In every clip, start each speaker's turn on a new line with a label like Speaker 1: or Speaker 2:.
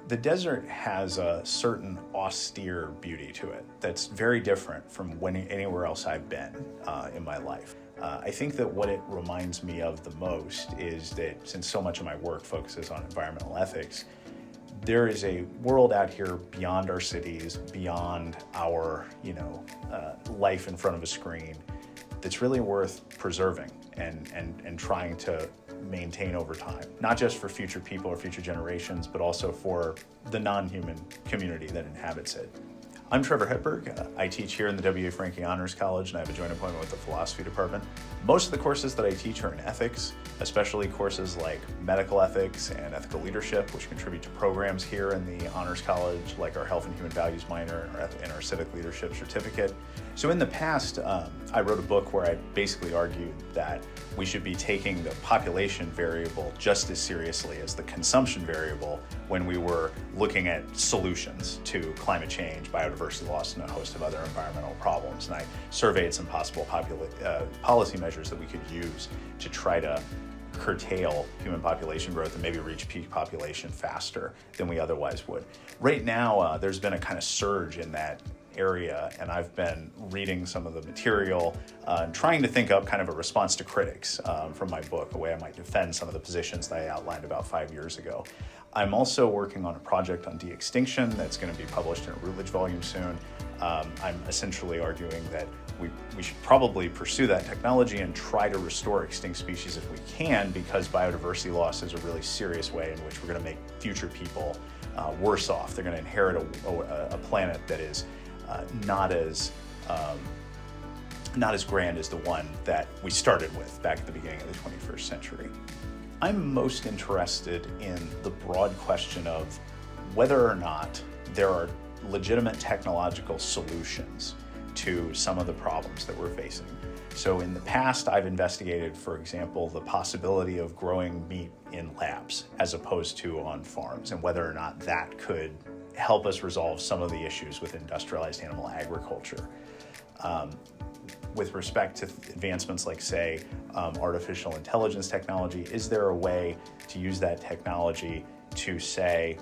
Speaker 1: The desert has a certain austere beauty to it that's very different from anywhere else I've been in my life. I think that what it reminds me of the most is that since so much of my work focuses on environmental ethics, there is a world out here beyond our cities, beyond our life in front of a screen that's really worth preserving and trying to maintain over time, not just for future people or future generations, but also for the non-human community that inhabits it. I'm Trevor Hedberg. I teach here in the Franke Honors College, and I have a joint appointment with the philosophy department. Most of the courses that I teach are in ethics, especially courses like medical ethics and ethical leadership, which contribute to programs here in the Honors College, like our health and human values minor and our civic leadership certificate. So in the past, I wrote a book where I basically argued that we should be taking the population variable just as seriously as the consumption variable when we were looking at solutions to climate change, biodiversity loss, and a host of other environmental problems. And I surveyed some possible policy measures that we could use to try to curtail human population growth and maybe reach peak population faster than we otherwise would. Right now, there's been a kind of surge in that area, and I've been reading some of the material and trying to think up kind of a response to critics from my book, a way I might defend some of the positions that I outlined about 5 years ago. I'm also working on a project on de-extinction that's going to be published in a Routledge volume soon. I'm essentially arguing that we should probably pursue that technology and try to restore extinct species if we can, because biodiversity loss is a really serious way in which we're going to make future people worse off. They're going to inherit a planet that is not as grand as the one that we started with back at the beginning of the 21st century. I'm most interested in the broad question of whether or not there are legitimate technological solutions to some of the problems that we're facing. So in the past, I've investigated, for example, the possibility of growing meat in labs as opposed to on farms, and whether or not that could help us resolve some of the issues with industrialized animal agriculture. With respect to advancements like, say, artificial intelligence technology, is there a way to use that technology to, say,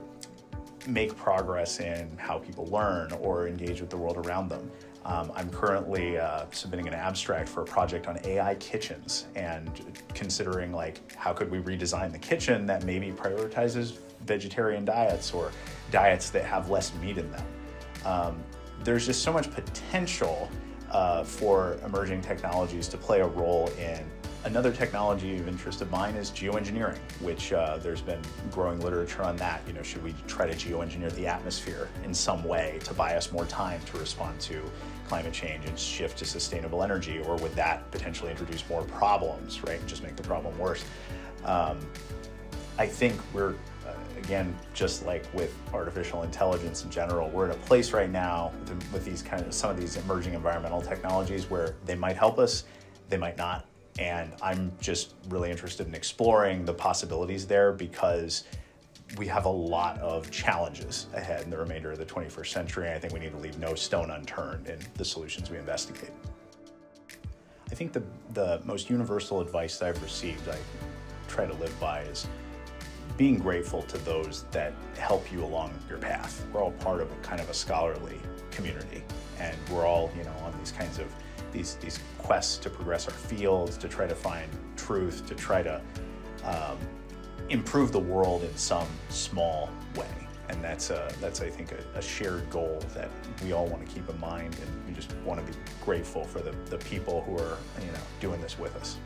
Speaker 1: make progress in how people learn or engage with the world around them? I'm currently submitting an abstract for a project on AI kitchens and considering, like, how could we redesign the kitchen that maybe prioritizes vegetarian diets or diets that have less meat in them. There's just so much potential for emerging technologies to play a role in. Another technology of interest of mine is geoengineering, which there's been growing literature on that. Should we try to geoengineer the atmosphere in some way to buy us more time to respond to climate change and shift to sustainable energy, or would that potentially introduce more problems, right, and just make the problem worse? I think we're, again, just like with artificial intelligence in general, we're in a place right now with these some of these emerging environmental technologies where they might help us, they might not. And I'm just really interested in exploring the possibilities there, because we have a lot of challenges ahead in the remainder of the 21st century. And I think we need to leave no stone unturned in the solutions we investigate. I think the most universal advice that I've received, I try to live by, is being grateful to those that help you along your path. We're all part of a kind of a scholarly community, and we're all, on these kinds of these quests to progress our fields, to try to find truth, to try to improve the world in some small way. And that's I think a shared goal that we all want to keep in mind, and we just want to be grateful for the people who are doing this with us.